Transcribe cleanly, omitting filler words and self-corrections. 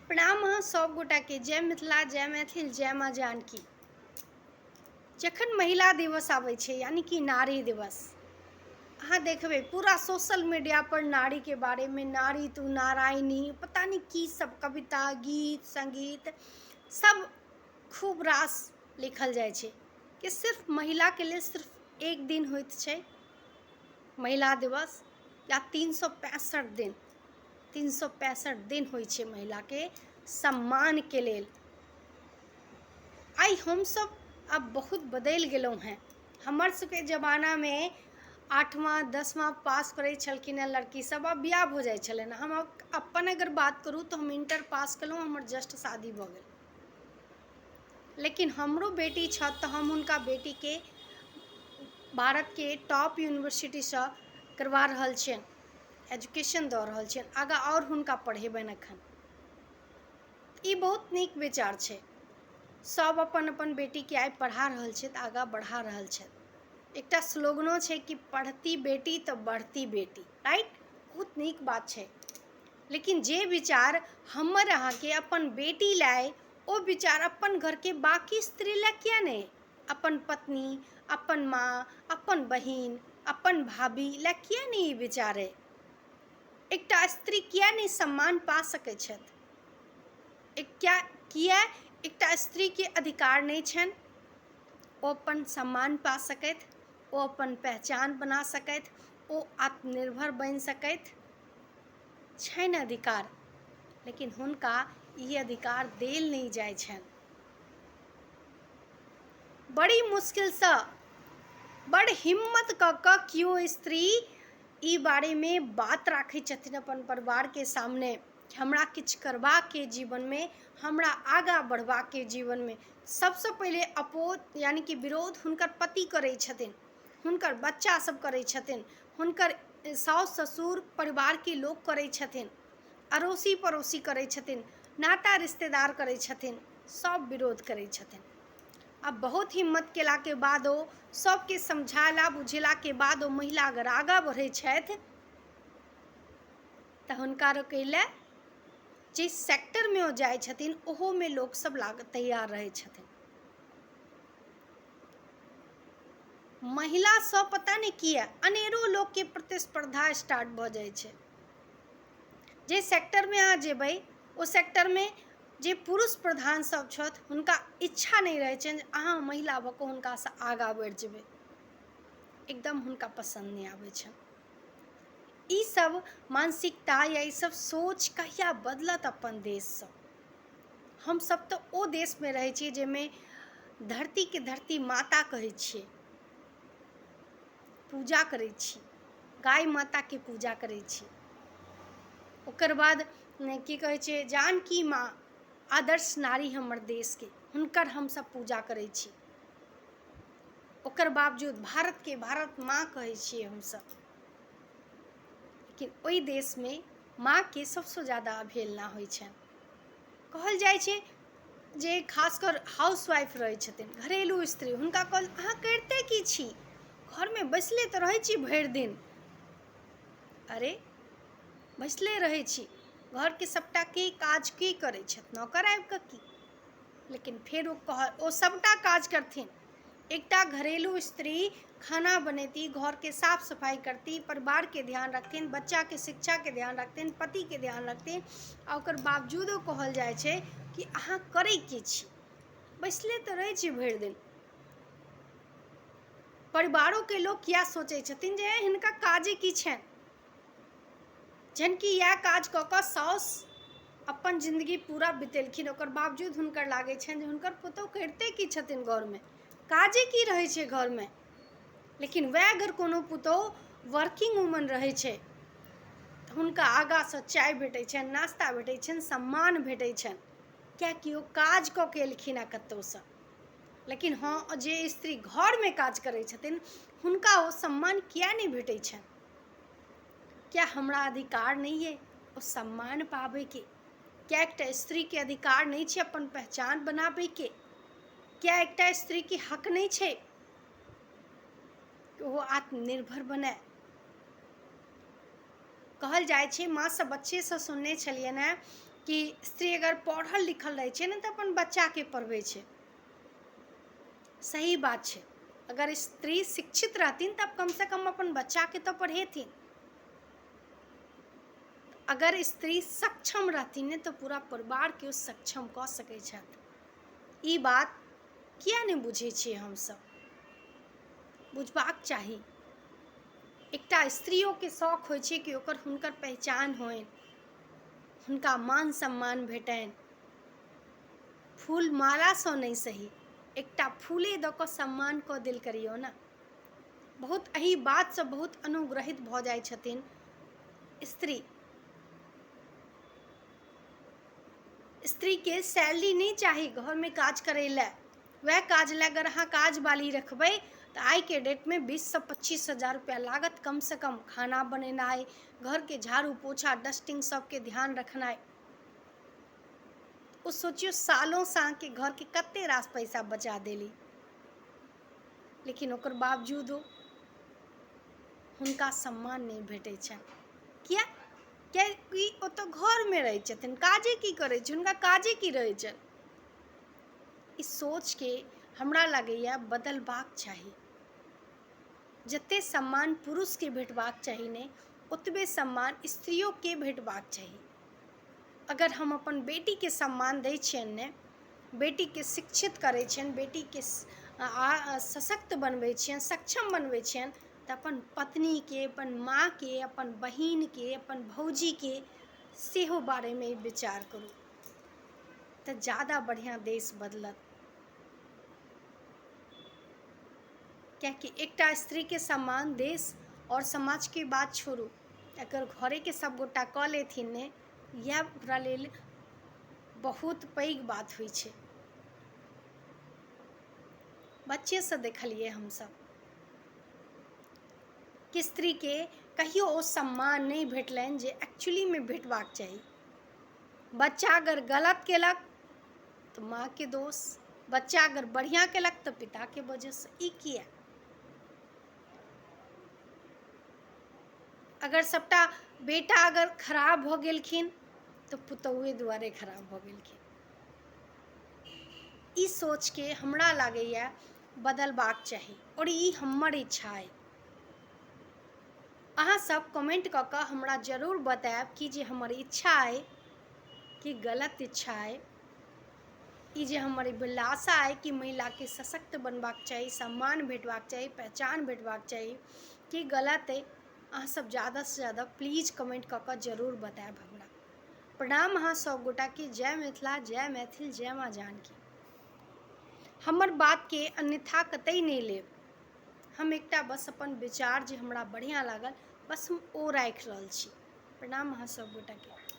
प्रणाम अहाँ सब गोटा के। जय मिथिला, जय मैथिल, जय माँ जानकी। जखन महिला दिवस आबै छै यानी कि नारी दिवस, अहाँ देखबै पूरा सोशल मीडिया पर नारी के बारे में, नारी तू नारायणी, पता नहीं की सब कविता, गीत, संगीत सब खूब रास लिखल जाय छै कि सिर्फ महिला के लिए सिर्फ एक दिन होइत छै महिला दिवस, या 365 दिन होइ छै महिला के सम्मान के लेल। आई हम सब अब बहुत बदलि गेलहुँ हैं। हमर सबके जमाना में 8वां 10वां पास करै छलखिन हैं लड़की सब, अब बियाह हो जाइ छलै ना। हम अपन अगर बात करूँ तो हम इंटर पास कलहुँ, हमर जस्ट शादी भऽ गेल। लेकिन हमरो बेटी छथि तऽ हम हुनका बेटी के भारत के टॉप यूनिवर्सिटी से करवा रहल छियनि, एजुकेशन दऽ रहल छियनि, आगाँ और हुनका पढ़ेबनि। एखन ई बहुत नीक विचार छै। सब अपन अपन बेटी के आइ पढ़ा रहल छथि, आगाँ बढ़ा रहल छथि। एकटा स्लोगनो छै कि पढ़ती बेटी तो बढ़ती बेटी, राइट? बहुत नीक बात छै। लेकिन जे विचार हमर अहाँ के अपन बेटी लाए, ओ विचार अपन घर के बाकी स्त्री ला किया नहीं? अपन पत्नी, अपन माँ, अपन बहिन, अपन भाभी ला किया नहीं ई विचार है? एकटा स्त्री किया नहीं सम्मान पा सकै छथि? किया एकटा स्त्री के अधिकार नहीं छनि? ओ अपन सम्मान पा सकैत, ओ अपन पहचान बना सकैत, ओ आत्मनिर्भर बनि सकैत छनि अधिकार। लेकिन हुनका ई अधिकार देल नहीं जाइ छनि। बड़ी मुश्किल से, बड़ हिम्मत कऽ कऽ कियो स्त्री ई बारे में बात राखै छथिन अपन परिवार के सामने कि हमरा किछु करबाक के जीवन में, हमरा आगाँ बढ़बाक के जीवन में। सबसे पहले अपोज यानी कि विरोध हुनकर पति करै छथिन, हुनकर बच्चा सब करै छथिन, हुनकर साउस ससुर परिवार के लोग करै छथिन, अड़ोसी पड़ोसी करै छथिन, नाता रिश्तेदार करै छथिन, सब विरोध करै छथिन। अब बहुत हिम्मत केला के बादो, सबके समझाला बुझेला के बादो महिला अगर आगाँ बढ़ै छथि तऽ हुनका रोकै लए जिस सेक्टर में ओ जाइ छथिन ओहो में लोग सब तैयार रहै छथिन। महिला सब पता नहीं किया अनेरो लोग के प्रतिस्पर्धा स्टार्ट भऽ जाइ छै। जे सेक्टर में अहाँ जेबै ओ सेक्टर में जे पुरुष प्रधान सब छथि हुनका इच्छा नहीं रहै छनि जे अहाँ महिला भऽ कऽ हुनका से आगाँ बढ़ि जेबै, एकदम हुनका पसंद नहीं आबै छनि। ई सब मानसिकता या ई सब सोच कहिया बदलत अपन देश से? हम सब तो ओ देश में रहै छियै जेमे धरती के धरती माता कहै छियै, पूजा करै छी, गाय माता के पूजा करै छी। ओकर बाद की कहै छै, जानकी माँ आदर्श नारी हमर देश के, हुनकर हम सब पूजा करै छी। ओकर बावजूद भारत के भारत माँ कहै छियै हम सब। लेकिन ओई देश में माँ के सबसे ज्यादा अवहेलना होइ छनि। कहल जाइ छै जे खासकर हाउसवाइफ रहै छथिन, घरेलू स्त्री, हुनका कहल अहाँ करिते की छी? घर में बैसले तऽ रहै छी भरि दिन। अरे बैसले रहै छी, घर के सबटा के काज की करै छथि? नौकर आबि कऽ की? लेकिन फेर ओ सबटा काज करथिन। एकटा घरेलू स्त्री खाना बनेती, घर के साफ सफाई करती, परिवार के ध्यान रखथिन, बच्चा के शिक्षा के ध्यान रखथिन, पति के ध्यान रखथिन, आ ओकर बावजूदो कहल जाइ छै कि अहाँ करै की छी? बैसले तऽ रहै छी भरि दिन। परिवारों के लोग किया सोचै छथिन जे हिनका काजे की छनि? जहन कि इएह काज कऽ कऽ साउस अपन जिंदगी पूरा बितेलखिन, ओकर बावजूद हुनकर लागै छनि जे हुनकर पुतहु करिते की छथिन घर में, काजे की रहै छै घर में। लेकिन वएह अगर कोनो पुतहु वर्किंग वुमन रहै छै तऽ हुनका आगाँ से चाय भेटै छनि, नाश्ता भेटै छनि, सम्मान भेटै छनि, कियाकि ओ काज कऽ के एलखिन हैं कतौ से। लेकिन हाँ, जे स्त्री घर में काज करै छथिन हुनका ओ सम्मान किया नहीं भेटै छनि? क्या हमरा अधिकार नहीं है ओ सम्मान पाबै के? क्या एकटा स्त्री के अधिकार नहीं छै अपन पहचान बनाबै के? क्या एकटा स्त्री के हक नहीं छै कि वो आत्मनिर्भर बने? कहल जाइ छै, माँ से बच्चे से सुनने छलियनि हैं कि स्त्री अगर पढ़ल लिखल रहै छै ने तऽ अपन बच्चाके पढ़बै छै, सही बात छै। अगर स्त्री शिक्षित रहथिन तब कम से कम अपन बच्चाके तऽ पढ़ेथिन। अगर स्त्री सक्षम रहथिन ने तऽ पूरा परिवारके ओ सक्षम कऽ सकै छथि। ई बात किया नहि बुझै छियै हमसब? बुझबाक चाही। एकटा स्त्रियोके शौक होइ छै कि ओकर हुनकर पहचान होइन, हुनका मान सम्मान भेटनि। फूल मालासँ नहि सही, एकटा फूले दऽ कऽ सम्मान कऽ देल करियौ ने। बहुत एही बातसँ बहुत अनुग्रहित भऽ जाइ छथिन स्त्री। स्त्रीके सैलरी नहीं चाही घरमे काज करै लए। वएह काज लए अगर अहाँ काज वाली रखबै तऽ आइके डेटमे 20 से 25 हजार रुपया लागत कम से कम। खाना बनेनाइ, घरके झाड़ू पोछा डस्टिंग सबके ध्यान रखनाइ। ओ सोचियो सालों से अहाँके घरके कते रास पैसा बचा देली, लेकिन ओकर बावजूदो हुनका सम्मान नहीं भेटै छनि। किया? कियाकि ओ तऽ घरमे रहै छथिन, काजे की करै छै, हुनका काजे की रहै छनि। इस सोच के हमरा लगैया बदलबाक चाही। जते सम्मान पुरुषके भेटबाक चाही ने ओतबे सम्मान स्त्रियोके भेटबाक चाही। अगर हम अपन बेटीके सम्मान दै छियनि ने, बेटीके शिक्षित करै छियनि, बेटीके सशक्त बनबै छियनि, सक्षम बनबै छियनि, तऽ अपन पत्नीके, अपन माँके, अपन बहिनके, अपन भौजीके सेहो बारेमे विचार करू तऽ ज़्यादा बढ़िआँ देश बदलत। कियाकि एकटा स्त्रीके सम्मान देश और समाजके बात छोड़ू, अगर घरेके सब गोटा कऽ लेथिन ने, इएह ओकरा लेल बहुत पैघ बात होइ छै। बच्चेसँ देखलिए हमसब कि स्त्रीके कहियो ओ सम्मान नहीं भेटलनि जे एक्चुअलीमे भेटबाक चाही। बच्चा अगर गलत केलक तऽ माँके दोष, बच्चा अगर बढ़िआँ केलक तऽ पिताके वजहसँ। ई किया? अगर सबटा बेटा अगर खराब भऽ गेलखिन तऽ पुतौहे दुआरे खराब भऽ गेलखिन। ई सोचके हमरा लागैया बदलबाक चाही और ई हमर इच्छा है। अहाँ सब कमेंट कऽ कऽ हमरा जरूर बताएब कि जे हमर इच्छा है कि गलत इच्छा है। ई जे हमर अभिलाषा है कि महिलाके सशक्त बनबाक चाही, सम्मान भेटबाक चाही, पहचान भेटबाक चाही, कि गलत है। अहाँ सब ज़्यादासँ ज़्यादा प्लीज कमेंट कऽ कऽ जरूर बताएब हमरा। प्रणाम अहाँ सब गोटाके। जय मिथिला, जय मैथिल, जय माँ जानकी। हमर बातके अन्यथा कतई नहीं लेब। हम एकटा बस अपन विचार जे हमरा बढ़िया लागल बस हम ओ राखि रहल छी। प्रणाम अहाँ सब गोटाके।